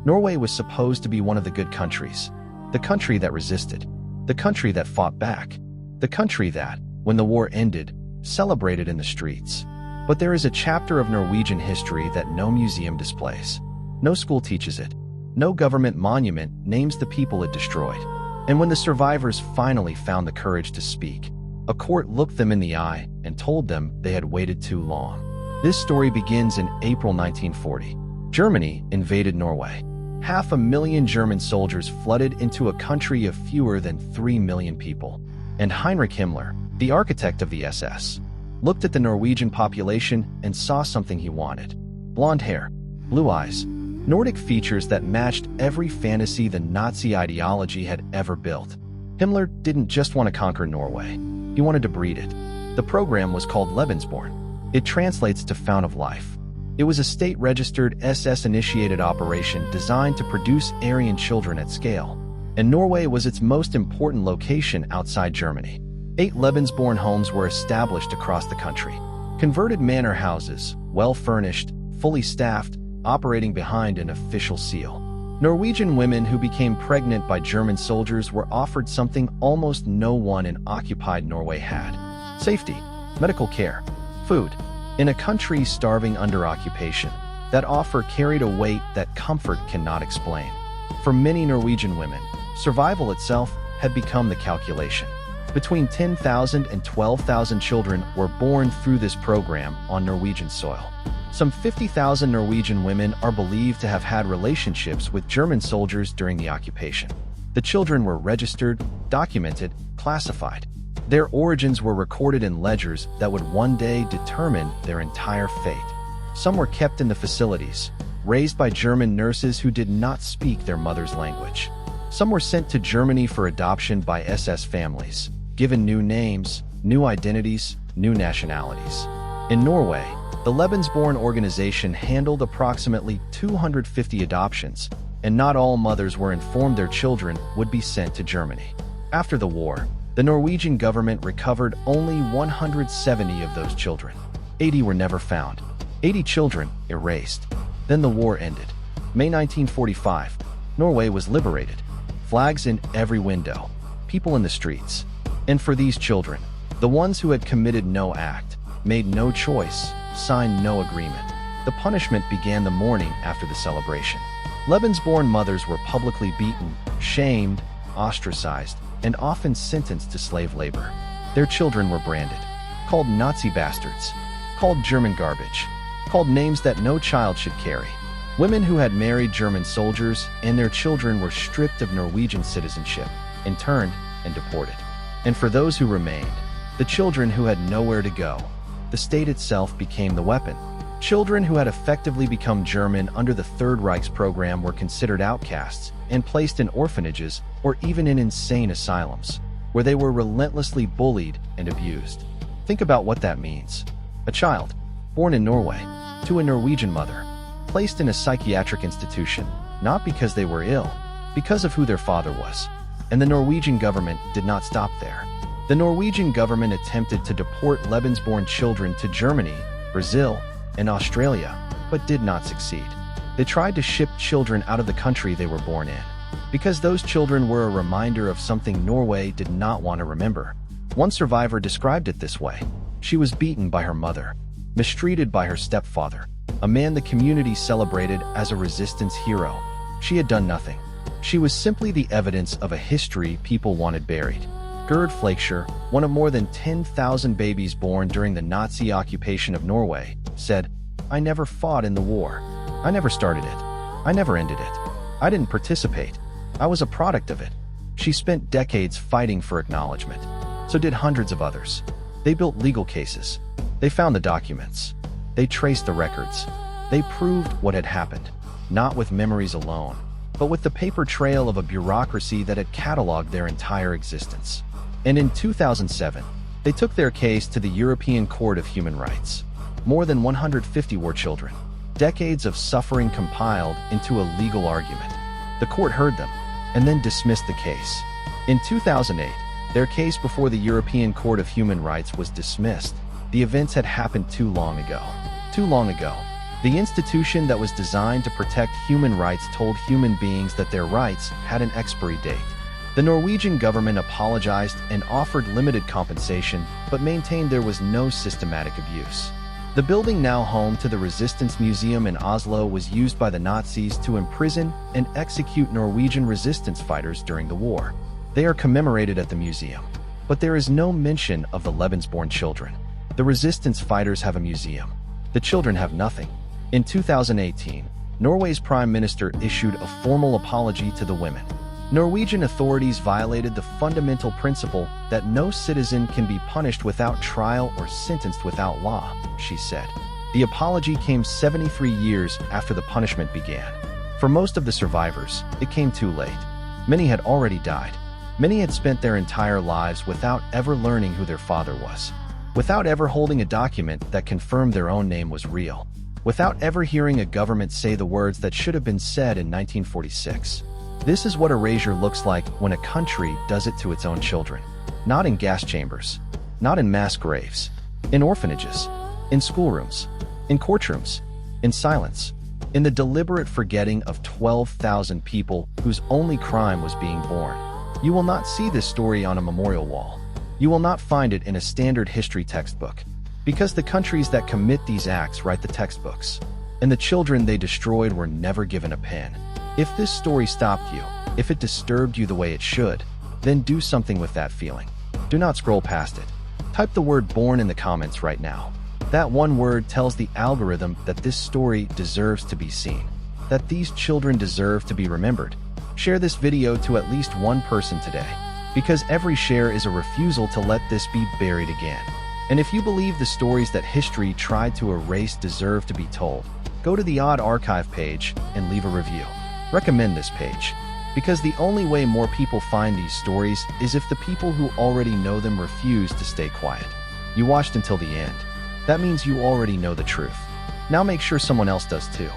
Norway was supposed to be one of the good countries, the country that resisted, the country that fought back, the country that, when the war ended, celebrated in the streets. But there is a chapter of Norwegian history that no museum displays. No school teaches it. No government monument names the people it destroyed. And when the survivors finally found the courage to speak, a court looked them in the eye and told them they had waited too long. This story begins in April 1940. Germany invaded Norway. 500,000 German soldiers flooded into a country of fewer than 3 million people. And Heinrich Himmler, the architect of the SS, looked at the Norwegian population and saw something he wanted. Blonde hair, blue eyes, Nordic features that matched every fantasy the Nazi ideology had ever built. Himmler didn't just want to conquer Norway. He wanted to breed it. The program was called Lebensborn. It translates to Fount of Life. It was a state-registered SS-initiated operation designed to produce Aryan children at scale. And Norway was its most important location outside Germany. 8 Lebensborn homes were established across the country. Converted manor houses, well-furnished, fully staffed, operating behind an official seal. Norwegian women who became pregnant by German soldiers were offered something almost no one in occupied Norway had: safety, medical care, food. In a country starving under occupation, that offer carried a weight that comfort cannot explain. For many Norwegian women, survival itself had become the calculation. Between 10,000 and 12,000 children were born through this program on Norwegian soil. Some 50,000 Norwegian women are believed to have had relationships with German soldiers during the occupation. The children were registered, documented, classified. Their origins were recorded in ledgers that would one day determine their entire fate. Some were kept in the facilities, raised by German nurses who did not speak their mother's language. Some were sent to Germany for adoption by SS families, given new names, new identities, new nationalities. In Norway, the Lebensborn organization handled approximately 250 adoptions, and not all mothers were informed their children would be sent to Germany. After the war, the Norwegian government recovered only 170 of those children. 80 were never found. 80 children erased. Then the war ended. May 1945, Norway was liberated. Flags in every window, people in the streets. And for these children, the ones who had committed no act, made no choice, signed no agreement, the punishment began the morning after the celebration. Lebensborn mothers were publicly beaten, shamed, ostracized, and often sentenced to slave labor. Their children were branded, called Nazi bastards, called German garbage, called names that no child should carry. Women who had married German soldiers and their children were stripped of Norwegian citizenship, interned, and deported. And for those who remained, the children who had nowhere to go, the state itself became the weapon. Children who had effectively become German under the Third Reich's program were considered outcasts and placed in orphanages or even in insane asylums, where they were relentlessly bullied and abused. Think about what that means. A child, born in Norway, to a Norwegian mother, placed in a psychiatric institution, not because they were ill, because of who their father was. And the Norwegian government did not stop there. The Norwegian government attempted to deport Lebensborn children to Germany, Brazil, and Australia, but did not succeed. They tried to ship children out of the country they were born in, because those children were a reminder of something Norway did not want to remember. One survivor described it this way: she was beaten by her mother, mistreated by her stepfather, a man the community celebrated as a resistance hero. She had done nothing. She was simply the evidence of a history people wanted buried. Gerd Flakesher, one of more than 10,000 babies born during the Nazi occupation of Norway, said, "I never fought in the war. I never started it. I never ended it. I didn't participate. I was a product of it." She spent decades fighting for acknowledgement. So did hundreds of others. They built legal cases. They found the documents. They traced the records. They proved what had happened, not with memories alone, but with the paper trail of a bureaucracy that had cataloged their entire existence. And in 2007, they took their case to the European Court of Human Rights. More than 150 were children. Decades of suffering compiled into a legal argument. The court heard them, and then dismissed the case. In 2008, their case before the European Court of Human Rights was dismissed. The events had happened too long ago. Too long ago. The institution that was designed to protect human rights told human beings that their rights had an expiry date. The Norwegian government apologized and offered limited compensation, but maintained there was no systematic abuse. The building, now home to the Resistance Museum in Oslo, was used by the Nazis to imprison and execute Norwegian resistance fighters during the war. They are commemorated at the museum. But there is no mention of the Lebensborn children. The resistance fighters have a museum. The children have nothing. In 2018, Norway's Prime Minister issued a formal apology to the women. Norwegian authorities violated the fundamental principle that no citizen can be punished without trial or sentenced without law, she said. The apology came 73 years after the punishment began. For most of the survivors, it came too late. Many had already died. Many had spent their entire lives without ever learning who their father was, without ever holding a document that confirmed their own name was real, without ever hearing a government say the words that should have been said in 1946. This is what erasure looks like when a country does it to its own children. Not in gas chambers, not in mass graves, in orphanages, in schoolrooms, in courtrooms, in silence, in the deliberate forgetting of 12,000 people whose only crime was being born. You will not see this story on a memorial wall. You will not find it in a standard history textbook, because the countries that commit these acts write the textbooks, and the children they destroyed were never given a pen. If this story stopped you, if it disturbed you the way it should, then do something with that feeling. Do not scroll past it. Type the word "born" in the comments right now. That one word tells the algorithm that this story deserves to be seen, that these children deserve to be remembered. Share this video to at least one person today, because every share is a refusal to let this be buried again. And if you believe the stories that history tried to erase deserve to be told, go to the Odd Archive page and leave a review. Recommend this page, because the only way more people find these stories is if the people who already know them refuse to stay quiet. You watched until the end. That means you already know the truth. Now make sure someone else does too.